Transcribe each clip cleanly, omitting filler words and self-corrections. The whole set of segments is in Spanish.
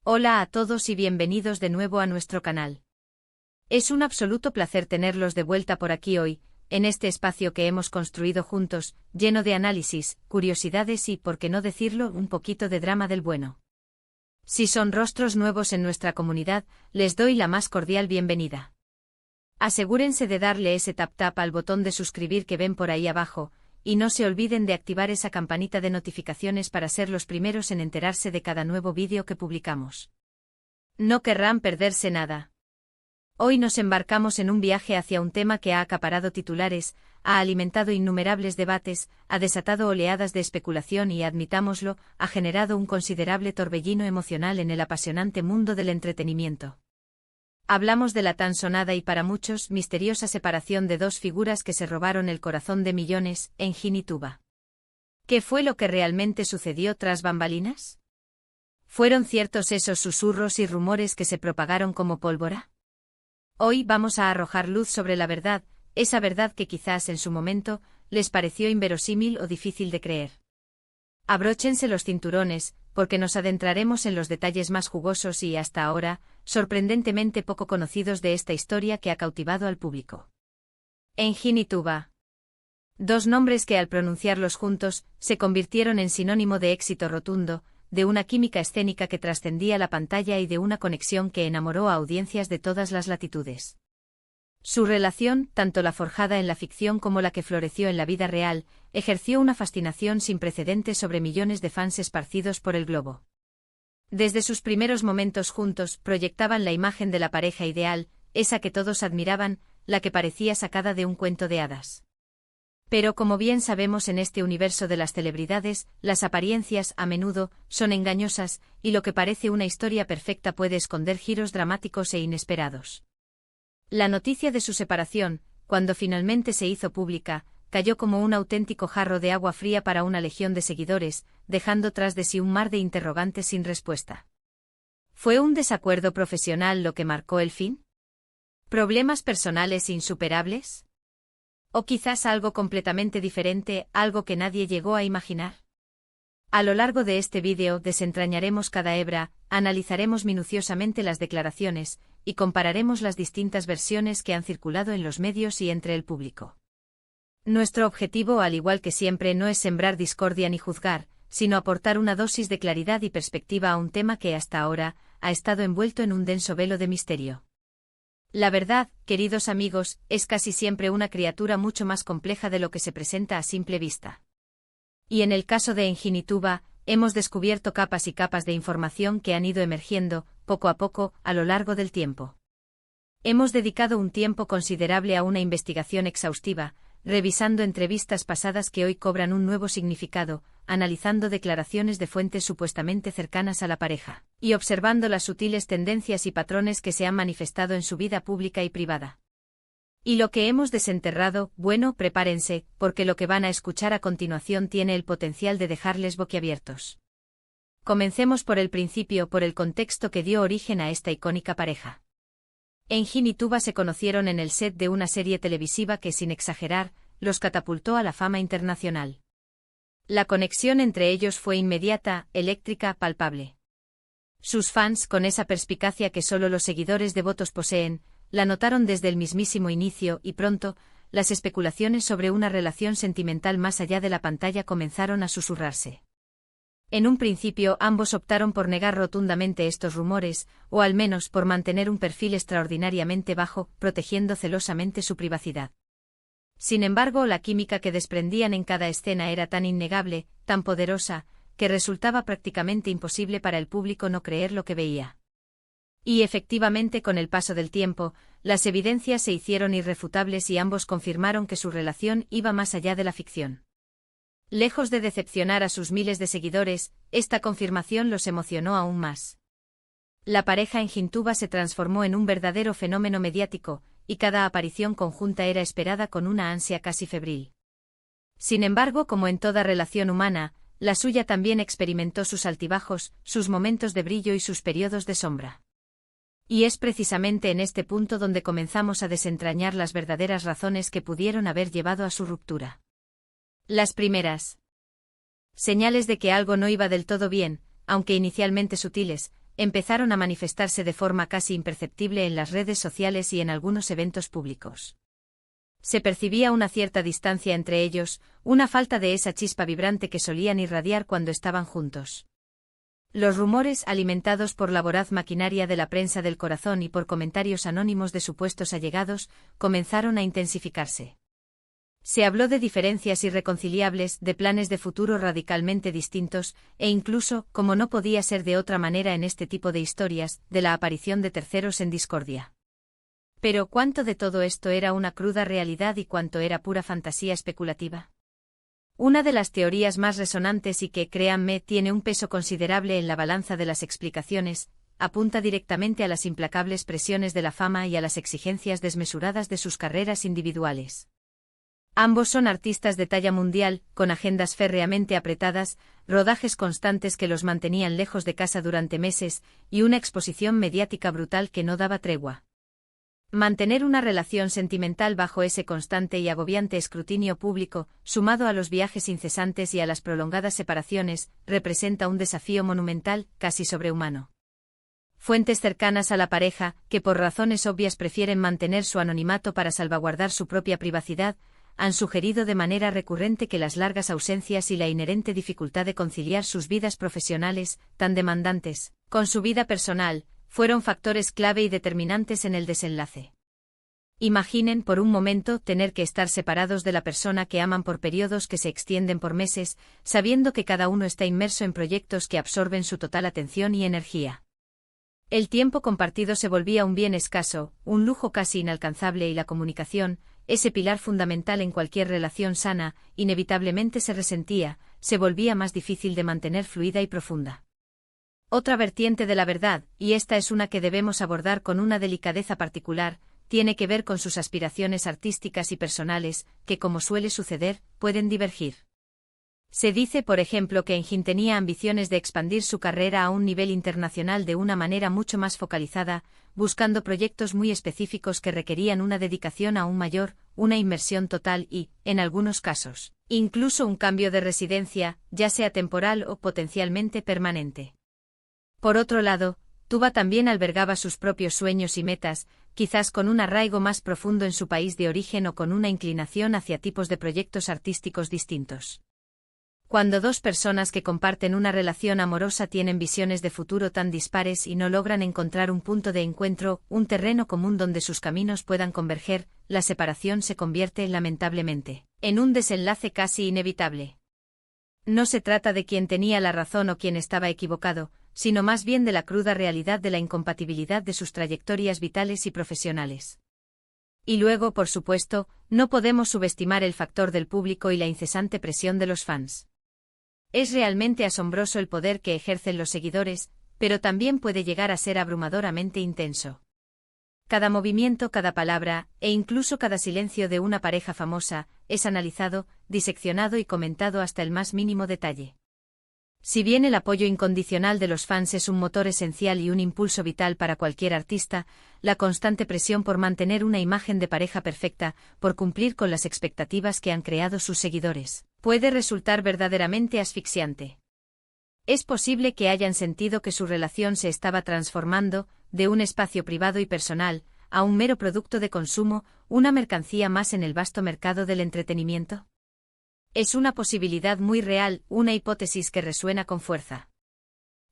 Hola a todos y bienvenidos de nuevo a nuestro canal. Es un absoluto placer tenerlos de vuelta por aquí hoy, en este espacio que hemos construido juntos, lleno de análisis, curiosidades y, por qué no decirlo, un poquito de drama del bueno. Si son rostros nuevos en nuestra comunidad, les doy la más cordial bienvenida. Asegúrense de darle ese tap al botón de suscribir que ven por ahí abajo, y no se olviden de activar esa campanita de notificaciones para ser los primeros en enterarse de cada nuevo vídeo que publicamos. No querrán perderse nada. Hoy nos embarcamos en un viaje hacia un tema que ha acaparado titulares, ha alimentado innumerables debates, ha desatado oleadas de especulación y, admitámoslo, ha generado un considerable torbellino emocional en el apasionante mundo del entretenimiento. Hablamos de la tan sonada y para muchos misteriosa separación de dos figuras que se robaron el corazón de millones, Engin y Tuba. ¿Qué fue lo que realmente sucedió tras bambalinas? ¿Fueron ciertos esos susurros y rumores que se propagaron como pólvora? Hoy vamos a arrojar luz sobre la verdad, esa verdad que quizás en su momento les pareció inverosímil o difícil de creer. Abróchense los cinturones, porque nos adentraremos en los detalles más jugosos y, hasta ahora, sorprendentemente poco conocidos de esta historia que ha cautivado al público. Engin y Tuba. Dos nombres que al pronunciarlos juntos, se convirtieron en sinónimo de éxito rotundo, de una química escénica que trascendía la pantalla y de una conexión que enamoró a audiencias de todas las latitudes. Su relación, tanto la forjada en la ficción como la que floreció en la vida real, ejerció una fascinación sin precedentes sobre millones de fans esparcidos por el globo. Desde sus primeros momentos juntos, proyectaban la imagen de la pareja ideal, esa que todos admiraban, la que parecía sacada de un cuento de hadas. Pero como bien sabemos, en este universo de las celebridades, las apariencias, a menudo, son engañosas, y lo que parece una historia perfecta puede esconder giros dramáticos e inesperados. La noticia de su separación, cuando finalmente se hizo pública, cayó como un auténtico jarro de agua fría para una legión de seguidores, dejando tras de sí un mar de interrogantes sin respuesta. ¿Fue un desacuerdo profesional lo que marcó el fin? ¿Problemas personales insuperables? ¿O quizás algo completamente diferente, algo que nadie llegó a imaginar? A lo largo de este vídeo desentrañaremos cada hebra, analizaremos minuciosamente las declaraciones, y compararemos las distintas versiones que han circulado en los medios y entre el público. Nuestro objetivo, al igual que siempre, no es sembrar discordia ni juzgar, sino aportar una dosis de claridad y perspectiva a un tema que hasta ahora ha estado envuelto en un denso velo de misterio. La verdad, queridos amigos, es casi siempre una criatura mucho más compleja de lo que se presenta a simple vista. Y en el caso de Engin y Tuba, hemos descubierto capas y capas de información que han ido emergiendo, poco a poco, a lo largo del tiempo. Hemos dedicado un tiempo considerable a una investigación exhaustiva, revisando entrevistas pasadas que hoy cobran un nuevo significado, analizando declaraciones de fuentes supuestamente cercanas a la pareja, y observando las sutiles tendencias y patrones que se han manifestado en su vida pública y privada. Y lo que hemos desenterrado, bueno, prepárense, porque lo que van a escuchar a continuación tiene el potencial de dejarles boquiabiertos. Comencemos por el principio, por el contexto que dio origen a esta icónica pareja. Engin y Tuba se conocieron en el set de una serie televisiva que, sin exagerar, los catapultó a la fama internacional. La conexión entre ellos fue inmediata, eléctrica, palpable. Sus fans, con esa perspicacia que solo los seguidores devotos poseen, la notaron desde el mismísimo inicio y pronto, las especulaciones sobre una relación sentimental más allá de la pantalla comenzaron a susurrarse. En un principio ambos optaron por negar rotundamente estos rumores, o al menos por mantener un perfil extraordinariamente bajo, protegiendo celosamente su privacidad. Sin embargo, la química que desprendían en cada escena era tan innegable, tan poderosa, que resultaba prácticamente imposible para el público no creer lo que veía. Y efectivamente, con el paso del tiempo, las evidencias se hicieron irrefutables y ambos confirmaron que su relación iba más allá de la ficción. Lejos de decepcionar a sus miles de seguidores, esta confirmación los emocionó aún más. La pareja Engin Tuba se transformó en un verdadero fenómeno mediático, y cada aparición conjunta era esperada con una ansia casi febril. Sin embargo, como en toda relación humana, la suya también experimentó sus altibajos, sus momentos de brillo y sus periodos de sombra. Y es precisamente en este punto donde comenzamos a desentrañar las verdaderas razones que pudieron haber llevado a su ruptura. Las primeras señales de que algo no iba del todo bien, aunque inicialmente sutiles, empezaron a manifestarse de forma casi imperceptible en las redes sociales y en algunos eventos públicos. Se percibía una cierta distancia entre ellos, una falta de esa chispa vibrante que solían irradiar cuando estaban juntos. Los rumores, alimentados por la voraz maquinaria de la prensa del corazón y por comentarios anónimos de supuestos allegados, comenzaron a intensificarse. Se habló de diferencias irreconciliables, de planes de futuro radicalmente distintos, e incluso, como no podía ser de otra manera en este tipo de historias, de la aparición de terceros en discordia. Pero ¿cuánto de todo esto era una cruda realidad y cuánto era pura fantasía especulativa? Una de las teorías más resonantes y que, créanme, tiene un peso considerable en la balanza de las explicaciones, apunta directamente a las implacables presiones de la fama y a las exigencias desmesuradas de sus carreras individuales. Ambos son artistas de talla mundial, con agendas férreamente apretadas, rodajes constantes que los mantenían lejos de casa durante meses, y una exposición mediática brutal que no daba tregua. Mantener una relación sentimental bajo ese constante y agobiante escrutinio público, sumado a los viajes incesantes y a las prolongadas separaciones, representa un desafío monumental, casi sobrehumano. Fuentes cercanas a la pareja, que por razones obvias prefieren mantener su anonimato para salvaguardar su propia privacidad, han sugerido de manera recurrente que las largas ausencias y la inherente dificultad de conciliar sus vidas profesionales, tan demandantes, con su vida personal, fueron factores clave y determinantes en el desenlace. Imaginen por un momento tener que estar separados de la persona que aman por periodos que se extienden por meses, sabiendo que cada uno está inmerso en proyectos que absorben su total atención y energía. El tiempo compartido se volvía un bien escaso, un lujo casi inalcanzable y la comunicación, ese pilar fundamental en cualquier relación sana, inevitablemente se resentía, se volvía más difícil de mantener fluida y profunda. Otra vertiente de la verdad, y esta es una que debemos abordar con una delicadeza particular, tiene que ver con sus aspiraciones artísticas y personales, que como suele suceder, pueden divergir. Se dice, por ejemplo, que Engin tenía ambiciones de expandir su carrera a un nivel internacional de una manera mucho más focalizada, buscando proyectos muy específicos que requerían una dedicación aún mayor, una inmersión total y, en algunos casos, incluso un cambio de residencia, ya sea temporal o potencialmente permanente. Por otro lado, Tuba también albergaba sus propios sueños y metas, quizás con un arraigo más profundo en su país de origen o con una inclinación hacia tipos de proyectos artísticos distintos. Cuando dos personas que comparten una relación amorosa tienen visiones de futuro tan dispares y no logran encontrar un punto de encuentro, un terreno común donde sus caminos puedan converger, la separación se convierte, lamentablemente, en un desenlace casi inevitable. No se trata de quién tenía la razón o quién estaba equivocado, sino más bien de la cruda realidad de la incompatibilidad de sus trayectorias vitales y profesionales. Y luego, por supuesto, no podemos subestimar el factor del público y la incesante presión de los fans. Es realmente asombroso el poder que ejercen los seguidores, pero también puede llegar a ser abrumadoramente intenso. Cada movimiento, cada palabra, e incluso cada silencio de una pareja famosa, es analizado, diseccionado y comentado hasta el más mínimo detalle. Si bien el apoyo incondicional de los fans es un motor esencial y un impulso vital para cualquier artista, la constante presión por mantener una imagen de pareja perfecta, por cumplir con las expectativas que han creado sus seguidores, puede resultar verdaderamente asfixiante. Es posible que hayan sentido que su relación se estaba transformando, de un espacio privado y personal, a un mero producto de consumo, una mercancía más en el vasto mercado del entretenimiento. Es una posibilidad muy real, una hipótesis que resuena con fuerza.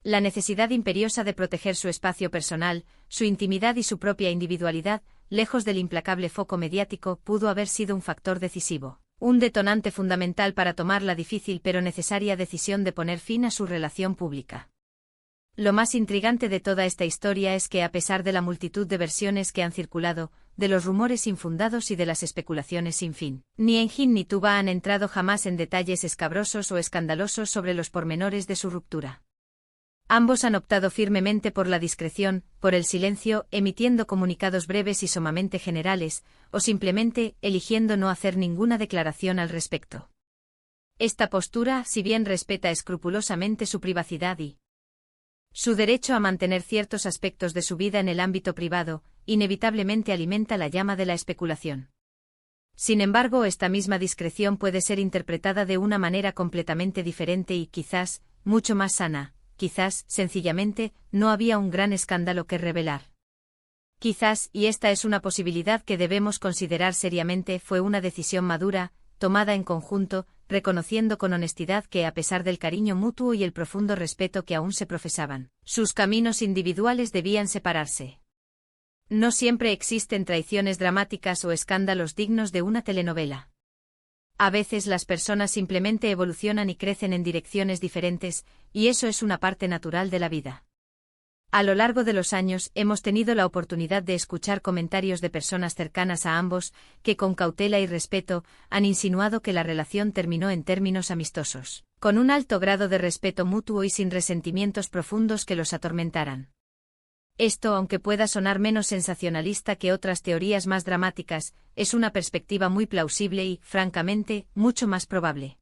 La necesidad imperiosa de proteger su espacio personal, su intimidad y su propia individualidad, lejos del implacable foco mediático, pudo haber sido un factor decisivo, un detonante fundamental para tomar la difícil pero necesaria decisión de poner fin a su relación pública. Lo más intrigante de toda esta historia es que a pesar de la multitud de versiones que han circulado, de los rumores infundados y de las especulaciones sin fin, ni Engin ni Tuba han entrado jamás en detalles escabrosos o escandalosos sobre los pormenores de su ruptura. Ambos han optado firmemente por la discreción, por el silencio, emitiendo comunicados breves y sumamente generales, o simplemente eligiendo no hacer ninguna declaración al respecto. Esta postura, si bien respeta escrupulosamente su privacidad y su derecho a mantener ciertos aspectos de su vida en el ámbito privado, inevitablemente alimenta la llama de la especulación. Sin embargo, esta misma discreción puede ser interpretada de una manera completamente diferente y, quizás, mucho más sana, quizás, sencillamente, no había un gran escándalo que revelar. Quizás, y esta es una posibilidad que debemos considerar seriamente, fue una decisión madura, tomada en conjunto, reconociendo con honestidad que a pesar del cariño mutuo y el profundo respeto que aún se profesaban, sus caminos individuales debían separarse. No siempre existen traiciones dramáticas o escándalos dignos de una telenovela. A veces las personas simplemente evolucionan y crecen en direcciones diferentes, y eso es una parte natural de la vida. A lo largo de los años hemos tenido la oportunidad de escuchar comentarios de personas cercanas a ambos, que con cautela y respeto, han insinuado que la relación terminó en términos amistosos, con un alto grado de respeto mutuo y sin resentimientos profundos que los atormentaran. Esto, aunque pueda sonar menos sensacionalista que otras teorías más dramáticas, es una perspectiva muy plausible y, francamente, mucho más probable.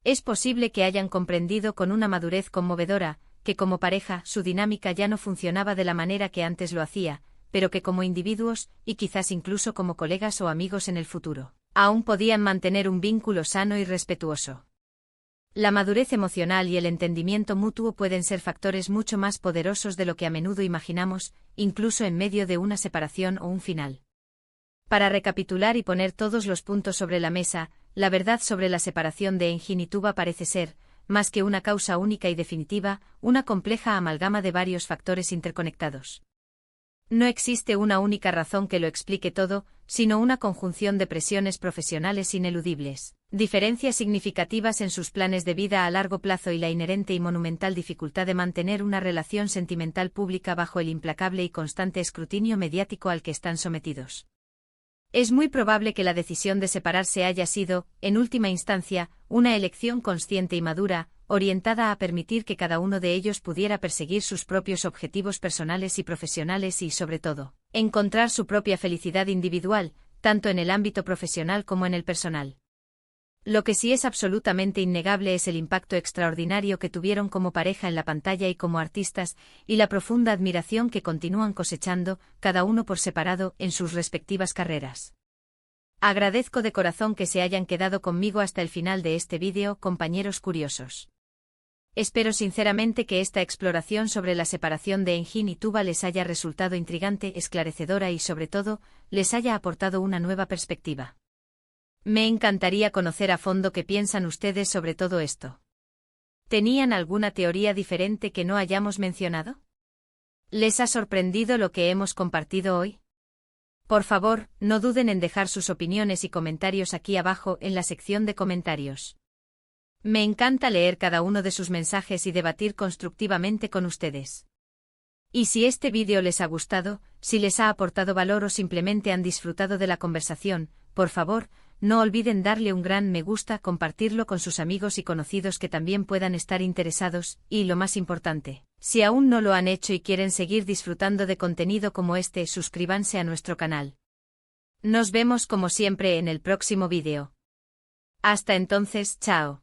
Es posible que hayan comprendido con una madurez conmovedora, que como pareja su dinámica ya no funcionaba de la manera que antes lo hacía, pero que como individuos, y quizás incluso como colegas o amigos en el futuro, aún podían mantener un vínculo sano y respetuoso. La madurez emocional y el entendimiento mutuo pueden ser factores mucho más poderosos de lo que a menudo imaginamos, incluso en medio de una separación o un final. Para recapitular y poner todos los puntos sobre la mesa, la verdad sobre la separación de Engin y Tuba parece ser, más que una causa única y definitiva, una compleja amalgama de varios factores interconectados. No existe una única razón que lo explique todo, sino una conjunción de presiones profesionales ineludibles, diferencias significativas en sus planes de vida a largo plazo y la inherente y monumental dificultad de mantener una relación sentimental pública bajo el implacable y constante escrutinio mediático al que están sometidos. Es muy probable que la decisión de separarse haya sido, en última instancia, una elección consciente y madura, orientada a permitir que cada uno de ellos pudiera perseguir sus propios objetivos personales y profesionales y, sobre todo, encontrar su propia felicidad individual, tanto en el ámbito profesional como en el personal. Lo que sí es absolutamente innegable es el impacto extraordinario que tuvieron como pareja en la pantalla y como artistas, y la profunda admiración que continúan cosechando, cada uno por separado, en sus respectivas carreras. Agradezco de corazón que se hayan quedado conmigo hasta el final de este vídeo, compañeros curiosos. Espero sinceramente que esta exploración sobre la separación de Engin y Tuba les haya resultado intrigante, esclarecedora y, sobre todo, les haya aportado una nueva perspectiva. Me encantaría conocer a fondo qué piensan ustedes sobre todo esto. ¿Tenían alguna teoría diferente que no hayamos mencionado? ¿Les ha sorprendido lo que hemos compartido hoy? Por favor, no duden en dejar sus opiniones y comentarios aquí abajo en la sección de comentarios. Me encanta leer cada uno de sus mensajes y debatir constructivamente con ustedes. Y si este vídeo les ha gustado, si les ha aportado valor o simplemente han disfrutado de la conversación, por favor, no olviden darle un gran me gusta, compartirlo con sus amigos y conocidos que también puedan estar interesados, y lo más importante, si aún no lo han hecho y quieren seguir disfrutando de contenido como este, suscríbanse a nuestro canal. Nos vemos como siempre en el próximo vídeo. Hasta entonces, chao.